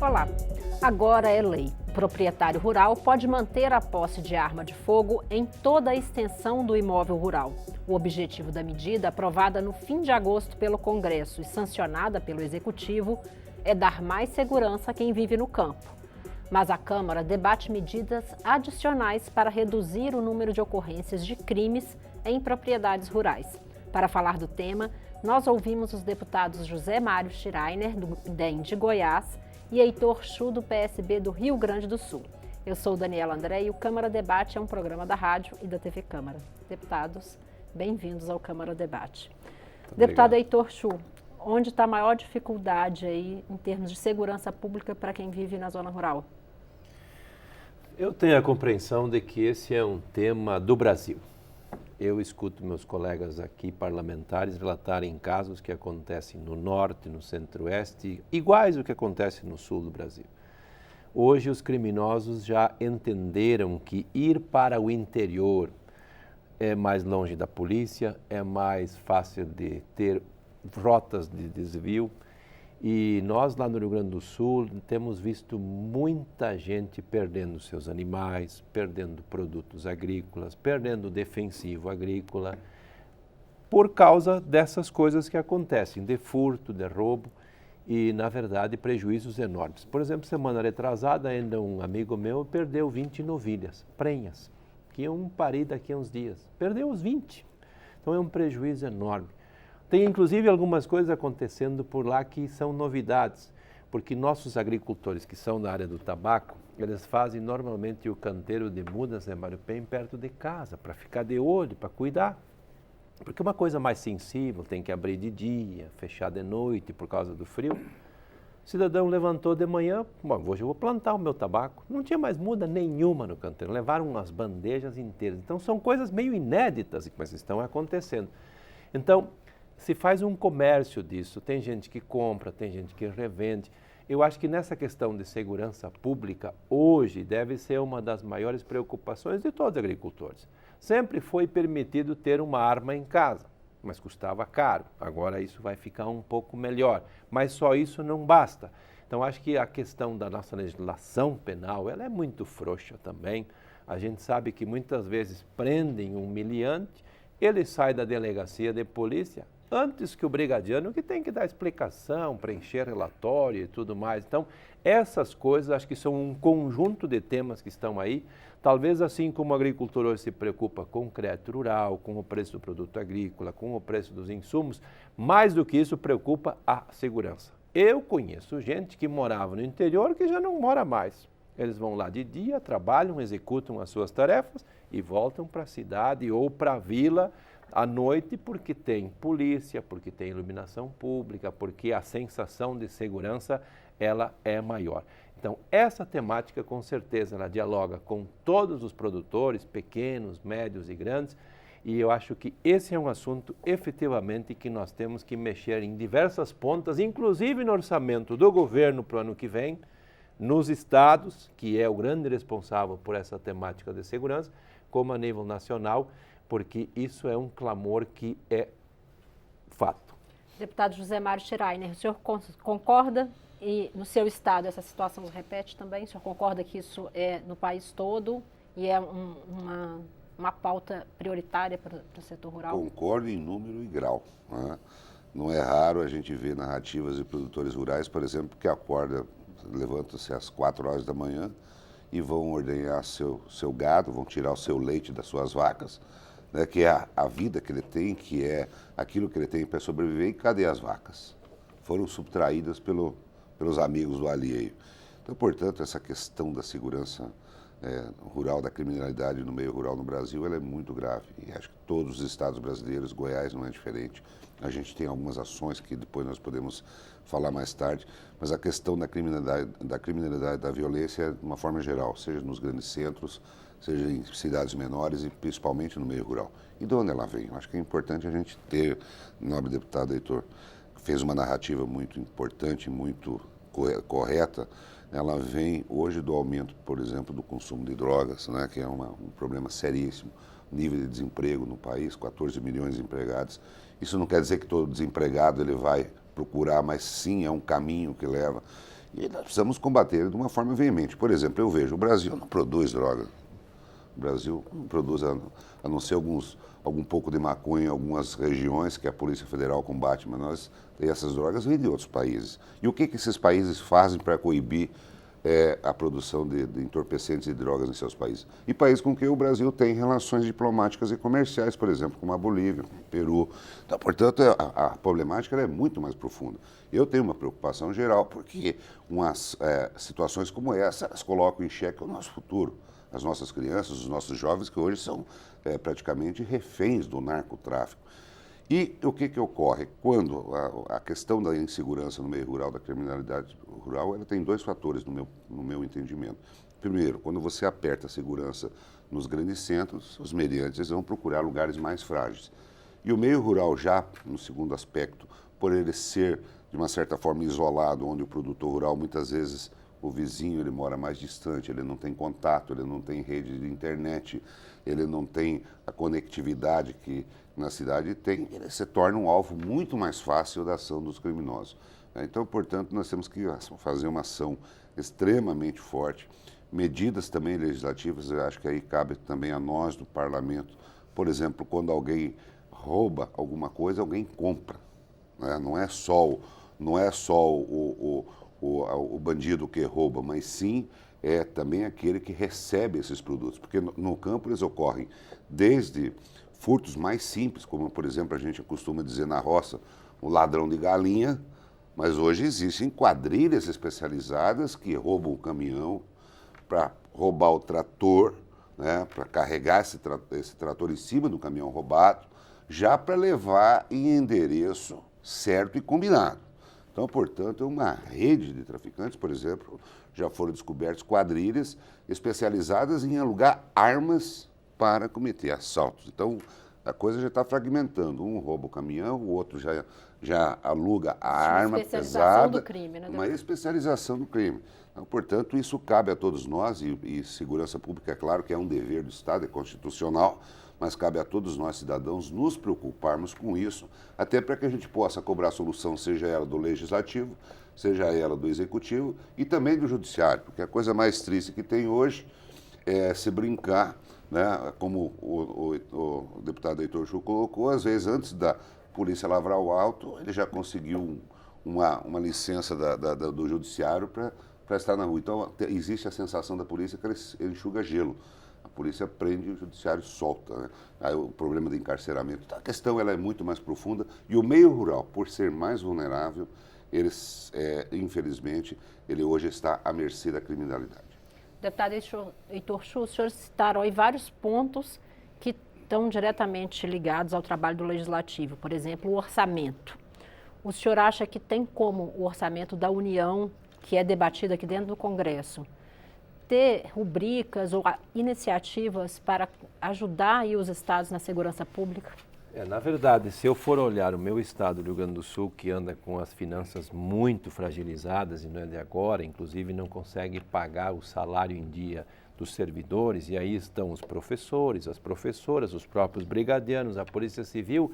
Olá, agora é lei. O proprietário rural pode manter a posse de arma de fogo em toda a extensão do imóvel rural. O objetivo da medida, aprovada no fim de agosto pelo Congresso e sancionada pelo Executivo, é dar mais segurança a quem vive no campo. Mas a Câmara debate medidas adicionais para reduzir o número de ocorrências de crimes em propriedades rurais. Para falar do tema, nós ouvimos os deputados José Mário Schreiner, do DEM de Goiás, e Heitor Chu, do PSB do Rio Grande do Sul. Eu sou Daniela André e o Câmara Debate é um programa da rádio e da TV Câmara. Deputados, bem-vindos ao Câmara Debate. Deputado Heitor Chu, onde está a maior dificuldade aí em termos de segurança pública para quem vive na zona rural? Eu tenho a compreensão de que esse é um tema do Brasil. Eu escuto meus colegas aqui parlamentares relatarem casos que acontecem no norte, no centro-oeste, iguais ao que acontece no sul do Brasil. Hoje os criminosos já entenderam que ir para o interior é mais longe da polícia, é mais fácil de ter rotas de desvio. E nós lá no Rio Grande do Sul temos visto muita gente perdendo seus animais, perdendo produtos agrícolas, perdendo defensivo agrícola, por causa dessas coisas que acontecem, de furto, de roubo e, na verdade, prejuízos enormes. Por exemplo, semana retrasada, ainda um amigo meu perdeu 20 novilhas, prenhas, que iam parir daqui a uns dias. Perdeu os 20. Então é um prejuízo enorme. Tem inclusive algumas coisas acontecendo por lá que são novidades, porque nossos agricultores que são da área do tabaco, eles fazem normalmente o canteiro de mudas de Marupen perto de casa, para ficar de olho, para cuidar. Porque uma coisa mais sensível, tem que abrir de dia, fechar de noite por causa do frio. O cidadão levantou de manhã, bom, hoje eu vou plantar o meu tabaco. Não tinha mais muda nenhuma no canteiro, levaram umas bandejas inteiras. Então são coisas meio inéditas que estão acontecendo. Então, se faz um comércio disso, tem gente que compra, tem gente que revende. Eu acho que nessa questão de segurança pública, hoje deve ser uma das maiores preocupações de todos os agricultores. Sempre foi permitido ter uma arma em casa, mas custava caro. Agora isso vai ficar um pouco melhor, mas só isso não basta. Então acho que a questão da nossa legislação penal, ela é muito frouxa também. A gente sabe que muitas vezes prendem um humilhante, ele sai da delegacia de polícia, antes que o brigadiano, que tem que dar explicação, preencher relatório e tudo mais. Então, essas coisas acho que são um conjunto de temas que estão aí. Talvez assim como o agricultor hoje se preocupa com o crédito rural, com o preço do produto agrícola, com o preço dos insumos, mais do que isso preocupa a segurança. Eu conheço gente que morava no interior que já não mora mais. Eles vão lá de dia, trabalham, executam as suas tarefas e voltam para a cidade ou para a vila à noite, porque tem polícia, porque tem iluminação pública, porque a sensação de segurança ela é maior. Então, essa temática, com certeza, ela dialoga com todos os produtores, pequenos, médios e grandes, e eu acho que esse é um assunto, efetivamente, que nós temos que mexer em diversas pontas, inclusive no orçamento do governo para o ano que vem, nos estados, que é o grande responsável por essa temática de segurança, como a nível nacional, porque isso é um clamor que é fato. Deputado José Mário Schreiner, o senhor concorda? E no seu estado essa situação se repete também? O senhor concorda que isso é no país todo e é uma pauta prioritária para o setor rural? Concordo em número e grau, né? Não é raro a gente ver narrativas de produtores rurais, por exemplo, que levantam-se às 4 horas da manhã e vão ordenhar seu gado, vão tirar o seu leite das suas vacas, né, que é a vida que ele tem, que é aquilo que ele tem para sobreviver, e cadê as vacas? Foram subtraídas pelos amigos do alheio. Então, portanto, essa questão da segurança rural, da criminalidade no meio rural no Brasil, ela é muito grave. E acho que todos os estados brasileiros, Goiás não é diferente. A gente tem algumas ações que depois nós podemos falar mais tarde, mas a questão da criminalidade, da violência, de uma forma geral, seja nos grandes centros, seja em cidades menores e principalmente no meio rural. E de onde ela vem? Eu acho que é importante a gente ter, nobre deputado Heitor, fez uma narrativa muito importante, muito correta. Ela vem hoje do aumento, por exemplo, do consumo de drogas, né, que é um problema seríssimo. Nível de desemprego no país, 14 milhões de empregados. Isso não quer dizer que todo desempregado ele vai procurar, mas sim é um caminho que leva. E nós precisamos combater ele de uma forma veemente. Por exemplo, eu vejo, o Brasil não produz droga. O Brasil não produz, a não ser algum pouco de maconha em algumas regiões que a Polícia Federal combate, mas nós temos essas drogas vêm de outros países. E o que esses países fazem para coibir a produção de entorpecentes e drogas em seus países? E países com que o Brasil tem relações diplomáticas e comerciais, por exemplo, como a Bolívia, o Peru. Então, portanto, a problemática é muito mais profunda. Eu tenho uma preocupação geral, porque situações como essa, elas colocam em xeque o nosso futuro. As nossas crianças, os nossos jovens, que hoje são praticamente reféns do narcotráfico. E o que ocorre? Quando a questão da insegurança no meio rural, da criminalidade rural, ela tem dois fatores no meu entendimento. Primeiro, quando você aperta a segurança nos grandes centros, os meliantes vão procurar lugares mais frágeis. E o meio rural já, no segundo aspecto, por ele ser, de uma certa forma, isolado, onde o produtor rural muitas vezes o vizinho ele mora mais distante, ele não tem contato, ele não tem rede de internet, ele não tem a conectividade que na cidade tem, ele se torna um alvo muito mais fácil da ação dos criminosos. Então, portanto, nós temos que fazer uma ação extremamente forte, medidas também legislativas, eu acho que aí cabe também a nós do parlamento. Por exemplo, quando alguém rouba alguma coisa, alguém compra, né? Não é só o bandido que rouba, mas sim também aquele que recebe esses produtos. Porque no campo eles ocorrem desde furtos mais simples, como, por exemplo, a gente costuma dizer na roça, o ladrão de galinha, mas hoje existem quadrilhas especializadas que roubam o caminhão para roubar o trator, né, para carregar esse trator em cima do caminhão roubado, já para levar em endereço certo e combinado. Então, portanto, é uma rede de traficantes, por exemplo, já foram descobertas quadrilhas especializadas em alugar armas para cometer assaltos. Então, a coisa já está fragmentando. Um rouba o caminhão, o outro já aluga a arma pesada. Do crime, né? Uma especialização do crime. Então, portanto, isso cabe a todos nós, e segurança pública, é claro que é um dever do Estado, é constitucional, mas cabe a todos nós, cidadãos, nos preocuparmos com isso, até para que a gente possa cobrar solução, seja ela do Legislativo, seja ela do Executivo e também do Judiciário, porque a coisa mais triste que tem hoje é se brincar, né, como o deputado Heitor Chu colocou, às vezes antes da polícia lavrar o auto, ele já conseguiu uma licença do Judiciário para estar na rua. Então, existe a sensação da polícia que ele enxuga gelo. A polícia prende e o judiciário solta, né? Aí o problema do encarceramento. A questão ela é muito mais profunda e o meio rural, por ser mais vulnerável, infelizmente, ele hoje está à mercê da criminalidade. Deputado Heitor Chu, os senhores citaram aí vários pontos que estão diretamente ligados ao trabalho do Legislativo. Por exemplo, o orçamento. O senhor acha que tem como o orçamento da União, que é debatido aqui dentro do Congresso, ter rubricas ou iniciativas para ajudar aí os estados na segurança pública? Na verdade, se eu for olhar o meu estado, do Rio Grande do Sul, que anda com as finanças muito fragilizadas e não é de agora, inclusive não consegue pagar o salário em dia dos servidores, e aí estão os professores, as professoras, os próprios brigadianos, a Polícia Civil,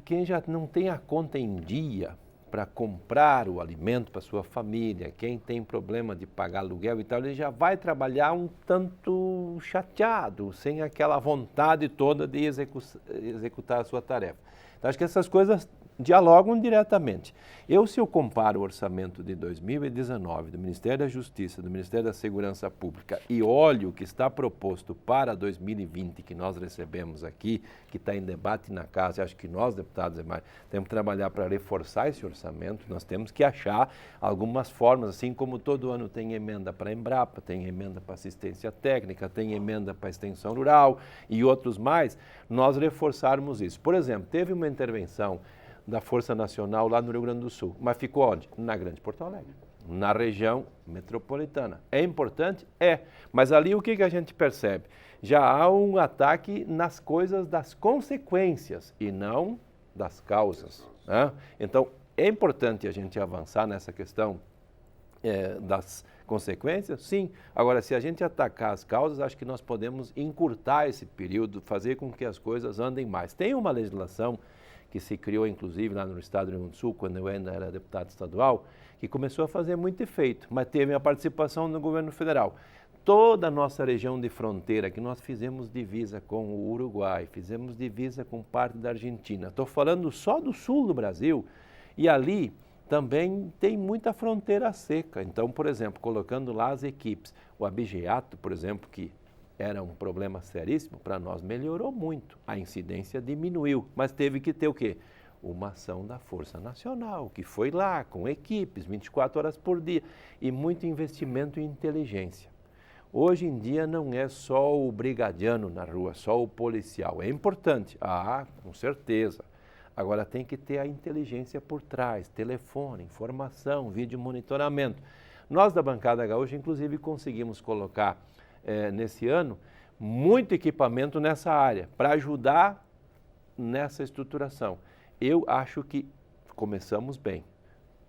quem já não tem a conta em dia para comprar o alimento para sua família, quem tem problema de pagar aluguel e tal, ele já vai trabalhar um tanto chateado, sem aquela vontade toda de executar a sua tarefa. Então, acho que essas coisas dialogam diretamente. Se eu comparo o orçamento de 2019 do Ministério da Justiça, do Ministério da Segurança Pública e olho o que está proposto para 2020, que nós recebemos aqui, que está em debate na Casa, acho que nós, deputados, temos que trabalhar para reforçar esse orçamento, nós temos que achar algumas formas, assim como todo ano tem emenda para a Embrapa, tem emenda para assistência técnica, tem emenda para a extensão rural e outros mais, nós reforçarmos isso. Por exemplo, teve uma intervenção da Força Nacional lá no Rio Grande do Sul, mas ficou onde? Na Grande Porto Alegre, na região metropolitana. É importante? Mas ali o que a gente percebe? Já há um ataque nas coisas das consequências e não das causas, né? Então, é importante a gente avançar nessa questão das consequências, sim. Agora, se a gente atacar as causas, acho que nós podemos encurtar esse período, fazer com que as coisas andem mais. Tem uma legislação que se criou inclusive lá no estado do Rio Grande do Sul, quando eu ainda era deputado estadual, que começou a fazer muito efeito, mas teve a participação do governo federal. Toda a nossa região de fronteira, que nós fizemos divisa com o Uruguai, fizemos divisa com parte da Argentina. Estou falando só do sul do Brasil, e ali também tem muita fronteira seca. Então, por exemplo, colocando lá as equipes, o abigeato, por exemplo, que era um problema seríssimo, para nós melhorou muito. A incidência diminuiu, mas teve que ter o quê? Uma ação da Força Nacional, que foi lá com equipes, 24 horas por dia, e muito investimento em inteligência. Hoje em dia não é só o brigadiano na rua, só o policial. É importante, com certeza. Agora tem que ter a inteligência por trás, telefone, informação, vídeo monitoramento. Nós da Bancada Gaúcha, inclusive, conseguimos colocar nesse ano muito equipamento nessa área, para ajudar nessa estruturação. Eu acho que começamos bem,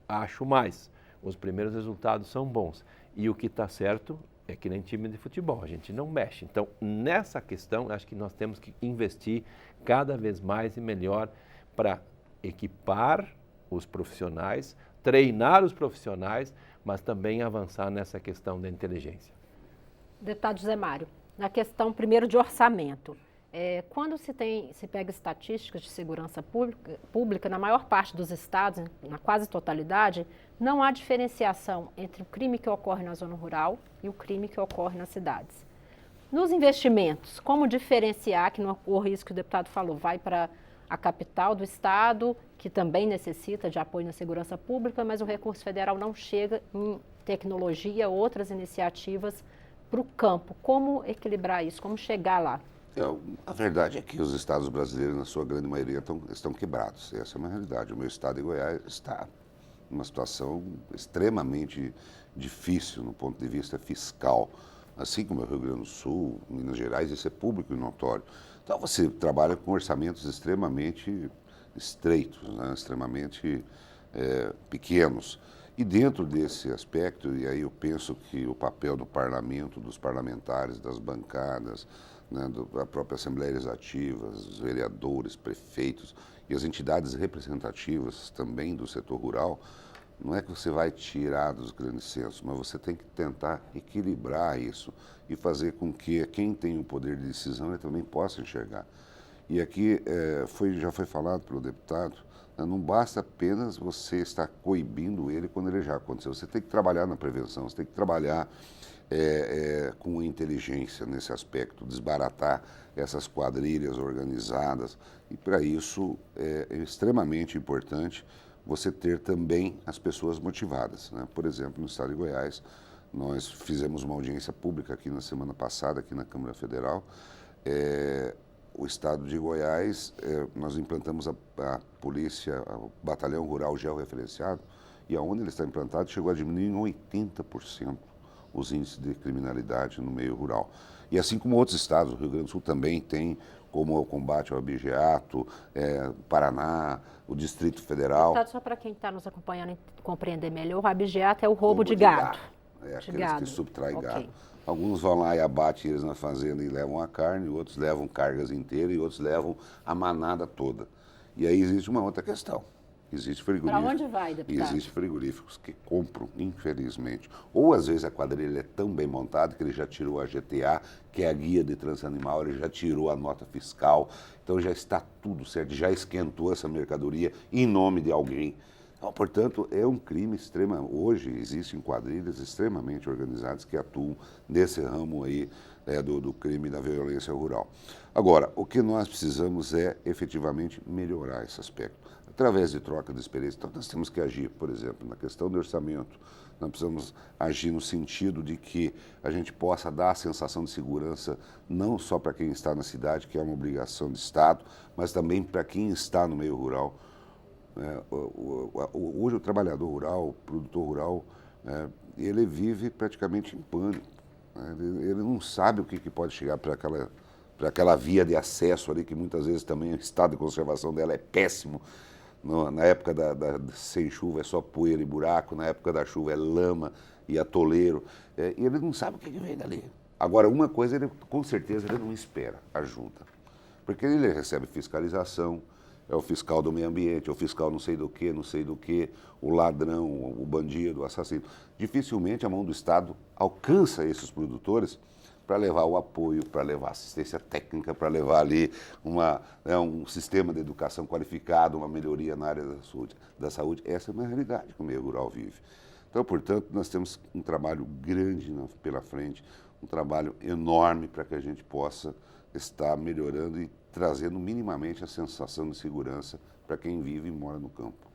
acho mais. Os primeiros resultados são bons. E o que está certo é que nem time de futebol, a gente não mexe. Então, nessa questão, acho que nós temos que investir cada vez mais e melhor para equipar os profissionais, treinar os profissionais, mas também avançar nessa questão da inteligência. Deputado José Mário, na questão primeiro de orçamento, quando se pega estatísticas de segurança pública, na maior parte dos estados, na quase totalidade, não há diferenciação entre o crime que ocorre na zona rural e o crime que ocorre nas cidades. Nos investimentos, como diferenciar que não ocorra isso que o deputado falou, vai para a capital do estado, que também necessita de apoio na segurança pública, mas o recurso federal não chega em tecnologia, outras iniciativas para o campo. Como equilibrar isso? Como chegar lá? A verdade é que os estados brasileiros, na sua grande maioria, estão quebrados. Essa é uma realidade. O meu estado de Goiás está numa situação extremamente difícil no ponto de vista fiscal, assim como o Rio Grande do Sul, Minas Gerais, isso é público e notório. Então você trabalha com orçamentos extremamente estreitos, né? Extremamente pequenos. E dentro desse aspecto, e aí eu penso que o papel do parlamento, dos parlamentares, das bancadas, né, da própria Assembleia Legislativa, os vereadores, prefeitos e as entidades representativas também do setor rural, não é que você vai tirar dos grandes centros, mas você tem que tentar equilibrar isso e fazer com que quem tem o poder de decisão ele também possa enxergar. E aqui já foi falado pelo deputado, né, não basta apenas você estar coibindo ele quando ele já aconteceu. Você tem que trabalhar na prevenção, você tem que trabalhar com inteligência nesse aspecto, desbaratar essas quadrilhas organizadas. E para isso é extremamente importante você ter também as pessoas motivadas, né? Por exemplo, no estado de Goiás, nós fizemos uma audiência pública aqui na semana passada, aqui na Câmara Federal. O estado de Goiás, nós implantamos a polícia, o batalhão rural georreferenciado, e aonde ele está implantado chegou a diminuir em 80% os índices de criminalidade no meio rural. E assim como outros estados, o Rio Grande do Sul também tem, como o combate ao abigeato, Paraná, o Distrito Federal. Deputado, só para quem está nos acompanhando compreender melhor, o abigeato é o roubo de gado. É aqueles que subtraem gado. Alguns vão lá e abatem eles na fazenda e levam a carne, outros levam cargas inteiras e outros levam a manada toda. E aí existe uma outra questão. Existe frigorífico. Para onde vai, deputado? Existe frigoríficos que compram, infelizmente. Ou às vezes a quadrilha é tão bem montada que ele já tirou a GTA, que é a guia de trânsito animal, ele já tirou a nota fiscal, então já está tudo certo, já esquentou essa mercadoria em nome de alguém. Então, portanto, é um crime Hoje existem quadrilhas extremamente organizadas que atuam nesse ramo aí do crime da violência rural. Agora, o que nós precisamos é efetivamente melhorar esse aspecto, através de troca de experiência. Então, nós temos que agir, por exemplo, na questão do orçamento. Nós precisamos agir no sentido de que a gente possa dar a sensação de segurança não só para quem está na cidade, que é uma obrigação do Estado, mas também para quem está no meio rural. Hoje o trabalhador rural, o produtor rural, ele vive praticamente em pânico. Ele não sabe o que pode chegar para aquela via de acesso ali, que muitas vezes também o estado de conservação dela é péssimo. Na época sem chuva é só poeira e buraco, na época da chuva é lama e atoleiro, e ele não sabe o que vem dali. Agora, uma coisa, com certeza, ele não espera: a junta. Porque ele recebe fiscalização, é o fiscal do meio ambiente, é o fiscal não sei do que, o ladrão, o bandido, o assassino. Dificilmente a mão do Estado alcança esses produtores para levar o apoio, para levar assistência técnica, para levar ali um sistema de educação qualificado, uma melhoria na área da saúde. Essa é uma realidade que o meio rural vive. Então, portanto, nós temos um trabalho grande pela frente, um trabalho enorme para que a gente possa estar melhorando e trazendo minimamente a sensação de segurança para quem vive e mora no campo.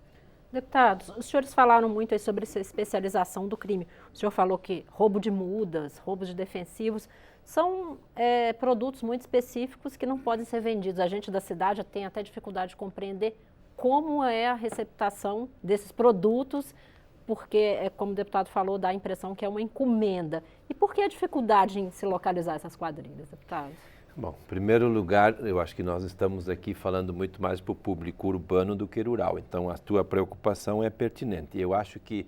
Deputados, os senhores falaram muito aí sobre essa especialização do crime. O senhor falou que roubo de mudas, roubos de defensivos, são produtos muito específicos que não podem ser vendidos. A gente da cidade tem até dificuldade de compreender como é a receptação desses produtos, porque, como o deputado falou, dá a impressão que é uma encomenda. E por que a dificuldade em se localizar essas quadrilhas, deputado? Bom, em primeiro lugar, eu acho que nós estamos aqui falando muito mais para o público urbano do que rural. Então, a tua preocupação é pertinente. Eu acho que,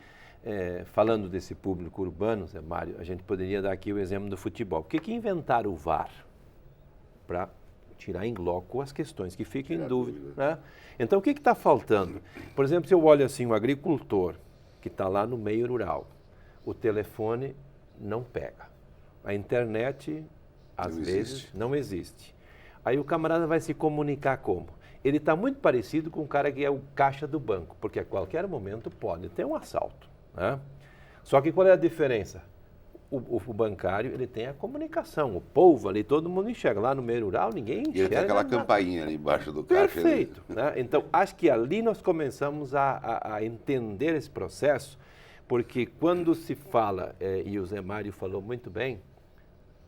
falando desse público urbano, Zé Mário, a gente poderia dar aqui o exemplo do futebol. Por que inventaram o VAR? Para tirar em loco as questões que ficam em dúvida. Né? Então, o que está faltando? Por exemplo, se eu olho assim, um agricultor que está lá no meio rural, o telefone não pega. A internet, às vezes, não existe. Aí o camarada vai se comunicar como? Ele está muito parecido com o cara que é o caixa do banco, porque a qualquer momento pode ter um assalto. Né? Só que qual é a diferença? O bancário, ele tem a comunicação, o povo ali, todo mundo enxerga. Lá no meio rural, ninguém enxerga. E ele tem aquela campainha ali embaixo do caixa. Perfeito. Né? Então, acho que ali nós começamos a entender esse processo, porque quando se fala, e o Zé Mário falou muito bem,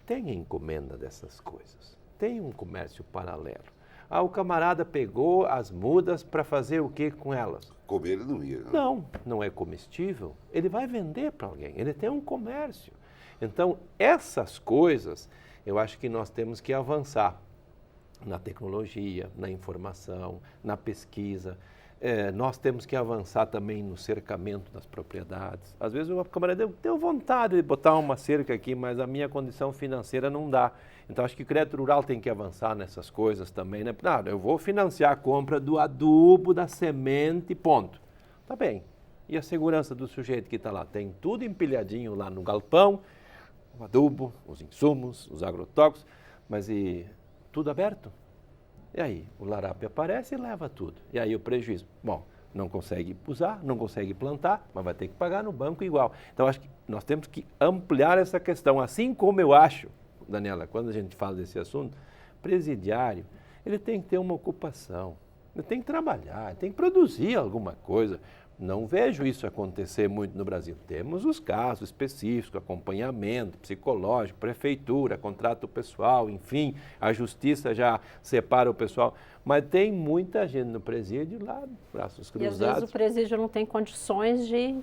tem encomenda dessas coisas, tem um comércio paralelo. O camarada pegou as mudas para fazer o que com elas? Comer ele não ia. Não é comestível, ele vai vender para alguém, ele tem um comércio. Então, essas coisas, eu acho que nós temos que avançar na tecnologia, na informação, na pesquisa. Nós temos que avançar também no cercamento das propriedades. Às vezes o camarada deu vontade de botar uma cerca aqui, mas a minha condição financeira não dá. Então acho que o crédito rural tem que avançar nessas coisas também, né? Não, eu vou financiar a compra do adubo, da semente, ponto. Tá bem. E a segurança do sujeito que está lá? Tem tudo empilhadinho lá no galpão, o adubo, os insumos, os agrotóxicos, mas e tudo aberto? E aí, o larápio aparece e leva tudo. E aí o prejuízo. Bom, não consegue usar, não consegue plantar, mas vai ter que pagar no banco igual. Então, acho que nós temos que ampliar essa questão. Assim como eu acho, Daniela, quando a gente fala desse assunto, presidiário, ele tem que ter uma ocupação, ele tem que trabalhar, ele tem que produzir alguma coisa. Não vejo isso acontecer muito no Brasil. Temos os casos específicos, acompanhamento psicológico, prefeitura, contrata o pessoal, enfim, a justiça já separa o pessoal. Mas tem muita gente no presídio lá, braços cruzados. E às vezes o presídio não tem condições de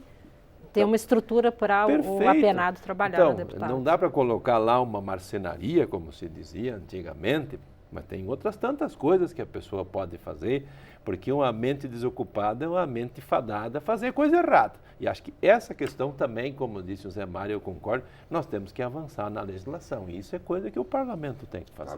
ter uma estrutura para o apenado trabalhar, então, né, deputado? Não dá para colocar lá uma marcenaria, como se dizia antigamente, mas tem outras tantas coisas que a pessoa pode fazer, porque uma mente desocupada é uma mente fadada a fazer coisa errada. E acho que essa questão também, como disse o Zé Mário, eu concordo, nós temos que avançar na legislação. E isso é coisa que o parlamento tem que fazer.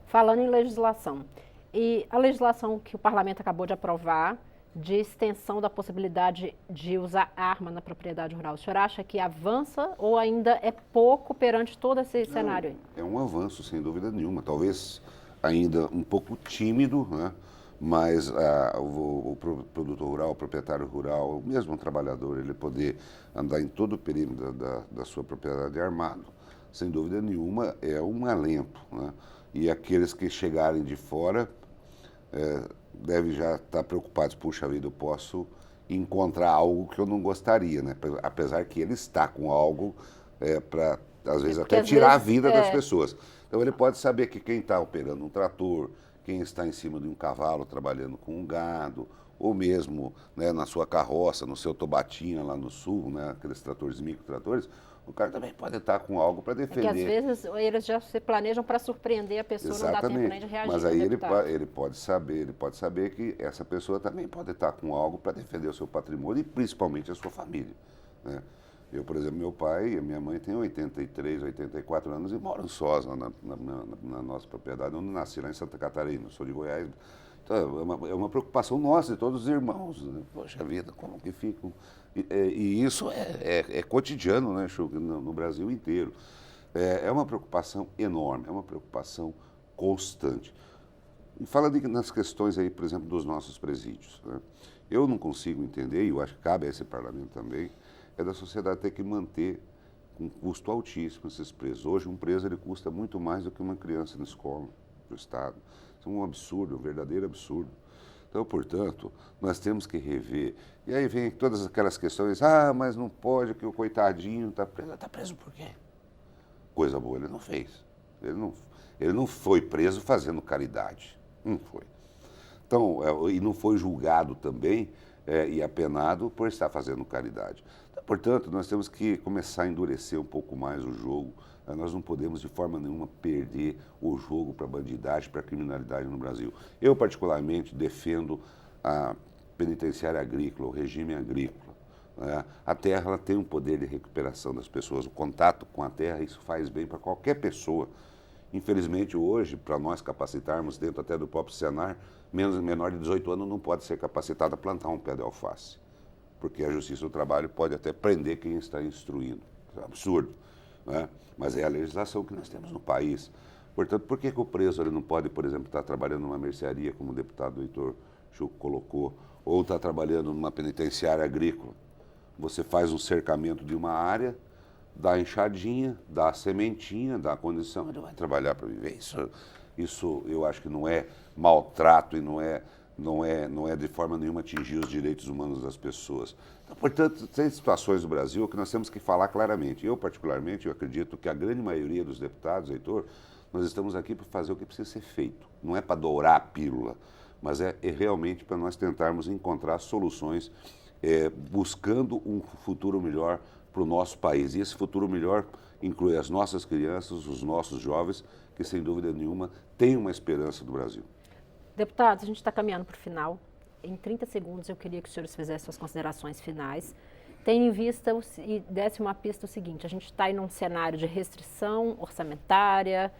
Falando em legislação, e a legislação que o parlamento acabou de aprovar, de extensão da possibilidade de usar arma na propriedade rural, o senhor acha que avança ou ainda é pouco perante todo esse cenário aí? É um avanço, sem dúvida nenhuma. Talvez ainda um pouco tímido, né? Mas o produtor rural, o proprietário rural, mesmo um trabalhador, ele poder andar em todo o perímetro da sua propriedade armado, sem dúvida nenhuma, é um alento. Né? E aqueles que chegarem de fora devem já estar preocupados, puxa vida, eu posso encontrar algo que eu não gostaria, né? Apesar que ele está com algo para, às vezes, até tirar a vida das pessoas. Então ele pode saber que quem está operando um trator, quem está em cima de um cavalo trabalhando com um gado, ou mesmo, né, na sua carroça, no seu tobatinha lá no sul, né, aqueles tratores, microtratores, o cara também pode estar com algo para defender. Porque às vezes eles já se planejam para surpreender a pessoa, exatamente. Não dá tempo nem de reagir. Mas aí ele pode saber que essa pessoa também pode estar com algo para defender o seu patrimônio e principalmente a sua família. Né? Eu, por exemplo, meu pai e minha mãe têm 83, 84 anos e moram sós na nossa propriedade, onde nasci, lá em Santa Catarina. Eu sou de Goiás É uma preocupação nossa, de todos os irmãos. Né? Poxa vida, como que ficam? E isso é cotidiano, né, Chuck, no Brasil inteiro. É uma preocupação enorme, é uma preocupação constante. E falando nas questões aí, por exemplo, dos nossos presídios, né? Eu não consigo entender, e eu acho que cabe a esse parlamento também, é da sociedade ter que manter com custo altíssimo esses presos. Hoje, um preso ele custa muito mais do que uma criança na escola do Estado. Isso é um absurdo, um verdadeiro absurdo. Então, portanto, nós temos que rever. E aí vem todas aquelas questões, mas não pode, que o coitadinho está preso. Está preso por quê? Coisa boa ele não fez. Ele não foi preso fazendo caridade. Não foi. Então, e não foi julgado também e apenado por estar fazendo caridade. Então, portanto, nós temos que começar a endurecer um pouco mais o jogo. Nós não podemos, de forma nenhuma, perder o jogo para a bandidagem, para a criminalidade no Brasil. Eu, particularmente, defendo a penitenciária agrícola, o regime agrícola. Né? A terra ela tem um poder de recuperação das pessoas. O contato com a terra, isso faz bem para qualquer pessoa. Infelizmente, hoje, para nós capacitarmos, dentro até do próprio Senar, menor de 18 anos não pode ser capacitado a plantar um pé de alface, porque a Justiça do Trabalho pode até prender quem está instruindo. Isso é absurdo, né? Mas é a legislação que nós temos no país. Portanto, por que o preso ele não pode, por exemplo, estar trabalhando numa mercearia, como o deputado Heitor Chuck colocou, ou estar trabalhando numa penitenciária agrícola? Você faz um cercamento de uma área, dá a enxadinha, dá a sementinha, dá a condição, ele vai trabalhar para viver. Isso eu acho que não é maltrato e não é de forma nenhuma atingir os direitos humanos das pessoas. Então, portanto, tem situações no Brasil que nós temos que falar claramente. Eu, particularmente, eu acredito que a grande maioria dos deputados, Heitor, nós estamos aqui para fazer o que precisa ser feito. Não é para dourar a pílula, mas é realmente para nós tentarmos encontrar soluções buscando um futuro melhor para o nosso país. E esse futuro melhor inclui as nossas crianças, os nossos jovens, que sem dúvida nenhuma têm uma esperança do Brasil. Deputados, a gente está caminhando para o final. Em 30 segundos eu queria que os senhores fizessem suas considerações finais. Tendo em vista e desse uma pista o seguinte, a gente está em um cenário de restrição orçamentária,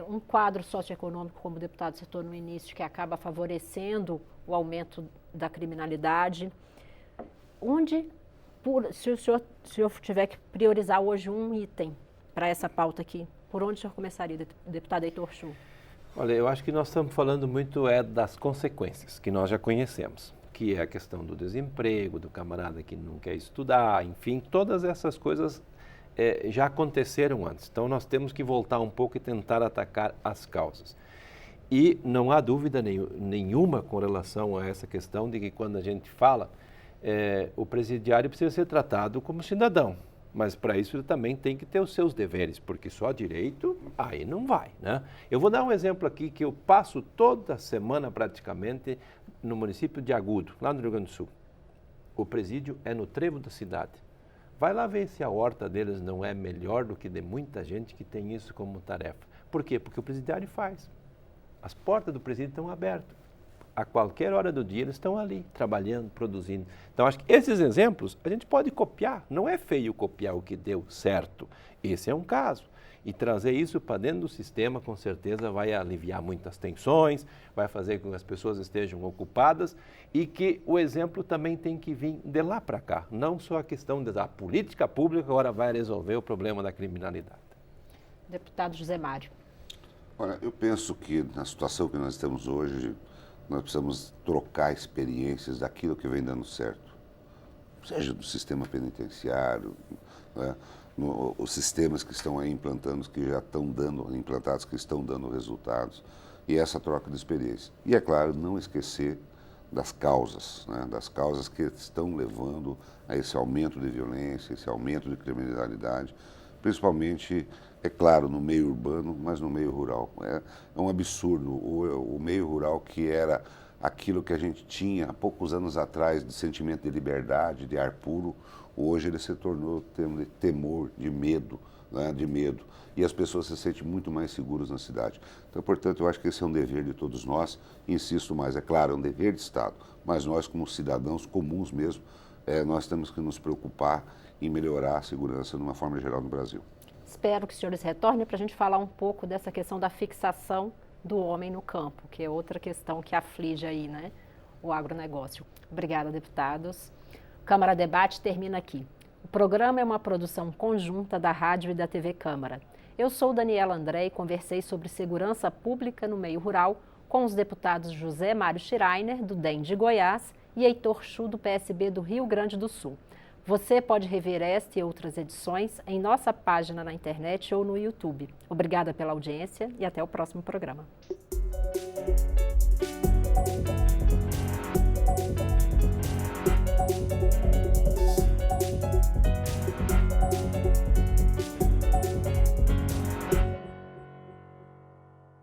um quadro socioeconômico, como o deputado citou no início, que acaba favorecendo o aumento da criminalidade. Se o senhor tiver que priorizar hoje um item para essa pauta aqui, por onde o senhor começaria, deputado Heitor Chu? Olha, eu acho que nós estamos falando muito das consequências, que nós já conhecemos, que é a questão do desemprego, do camarada que não quer estudar, enfim, todas essas coisas já aconteceram antes. Então, nós temos que voltar um pouco e tentar atacar as causas. E não há dúvida nenhuma com relação a essa questão de que quando a gente fala, o presidiário precisa ser tratado como cidadão. Mas para isso ele também tem que ter os seus deveres, porque só direito, aí não vai, né? Eu vou dar um exemplo aqui que eu passo toda semana praticamente no município de Agudo, lá no Rio Grande do Sul. O presídio é no trevo da cidade. Vai lá ver se a horta deles não é melhor do que de muita gente que tem isso como tarefa. Por quê? Porque o presidiário faz. As portas do presídio estão abertas. A qualquer hora do dia eles estão ali, trabalhando, produzindo. Então, acho que esses exemplos a gente pode copiar. Não é feio copiar o que deu certo. Esse é um caso. E trazer isso para dentro do sistema, com certeza, vai aliviar muitas tensões, vai fazer com que as pessoas estejam ocupadas e que o exemplo também tem que vir de lá para cá. Não só a questão da política pública agora vai resolver o problema da criminalidade. Deputado José Mário. Olha, eu penso que na situação que nós estamos hoje, nós precisamos trocar experiências daquilo que vem dando certo, seja do sistema penitenciário, né, os sistemas que estão aí implantando, que já estão dando, implantados, que estão dando resultados, e essa troca de experiência. E, é claro, não esquecer das causas, né, das causas que estão levando a esse aumento de violência, esse aumento de criminalidade, principalmente, é claro, no meio urbano, mas no meio rural. É um absurdo. O meio rural, que era aquilo que a gente tinha há poucos anos atrás, de sentimento de liberdade, de ar puro, hoje ele se tornou termo de temor, de medo, né, de medo. E as pessoas se sentem muito mais seguras na cidade. Então, portanto, eu acho que esse é um dever de todos nós. Insisto mais, é claro, é um dever de Estado, mas nós, como cidadãos comuns mesmo, nós temos que nos preocupar em melhorar a segurança de uma forma geral no Brasil. Espero que os senhores retornem para a gente falar um pouco dessa questão da fixação do homem no campo, que é outra questão que aflige aí, né, o agronegócio. Obrigada, deputados. Câmara Debate termina aqui. O programa é uma produção conjunta da Rádio e da TV Câmara. Eu sou Daniela André e conversei sobre segurança pública no meio rural com os deputados José Mário Schreiner, do DEM de Goiás, e Heitor Chu, do PSB do Rio Grande do Sul. Você pode rever esta e outras edições em nossa página na internet ou no YouTube. Obrigada pela audiência e até o próximo programa.